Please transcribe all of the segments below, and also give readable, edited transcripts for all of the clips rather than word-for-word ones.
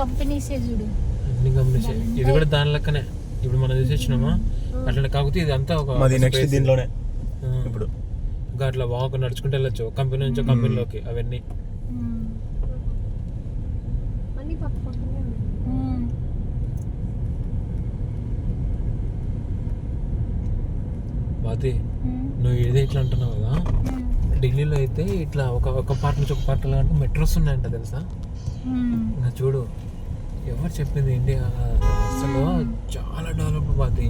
కంపెనీసే చూడు, అన్ని కంపెనీసే. ఇది కూడా దాని లెక్కనే ఇప్పుడు మనం చూసి వచ్చినామా అట్లా. కాకపోతే ఇది అంతా ఒక నెక్స్ట్ దీనిలోనే ఇప్పుడు ఇంకా అట్లా వాక్ నడుచుకుంటూ వెళ్ళొచ్చు కంపెనీ నుంచి కంపెనీలోకి. అవన్నీ బాతి నువ్వు ఇదే ఇట్లా అంటున్నావు కదా, ఢిల్లీలో అయితే ఇట్లా ఒక పార్ట్ నుంచి ఒక పార్ట్ అంటే మెట్రోస్ ఉన్నాయంట తెలుసా. ఇంకా చూడు ఎవరు చెప్పింది, ఇండియా అసలు చాలా డెవలప్ బాతి.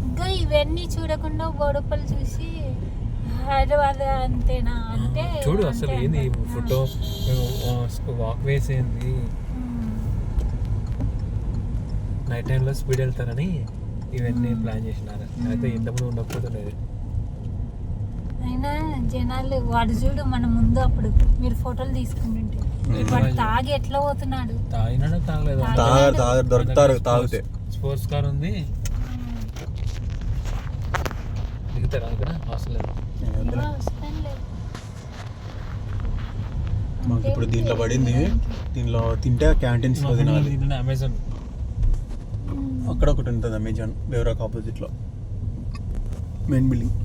ఇంకా ఇవన్నీ చూడకుండా బోడుపల్లి చూసి హైదరాబాద్ అంతేనా అంటే చూడు అసలు ఏంది ఫోటో వాక్ వేస్ ఏంది. నైట్ టైంలో స్పీడ్ వెళ్తారని ఇవన్నీ ప్లాన్ చేసినారు. అయితే ఇంతకుముందు ఉండకపోతుండేది. అయినా జనాలు వాడు చూడు మన ముందు అప్పుడు మీరు ఫోటోలు తీసుకుంటుంటే వాడు తాగి ఎట్లా పోతున్నాడు. తాగినాడో తాగలేదు, దొరుకుతారు తాగితే. స్పోర్ట్స్ కార్ ఉంది, దిగుతారా ఇక్కడ హాస్టల్. మాకు ఇప్పుడు దీంట్లో పడింది, దీనిలో తింటే క్యాంటీన్స్ లో తినాలి. అమెజాన్ అక్కడ ఒకటి ఉంటుంది, అమెజాన్ బేవరాక్ ఆపోజిట్ లో మెయిన్ బిల్డింగ్.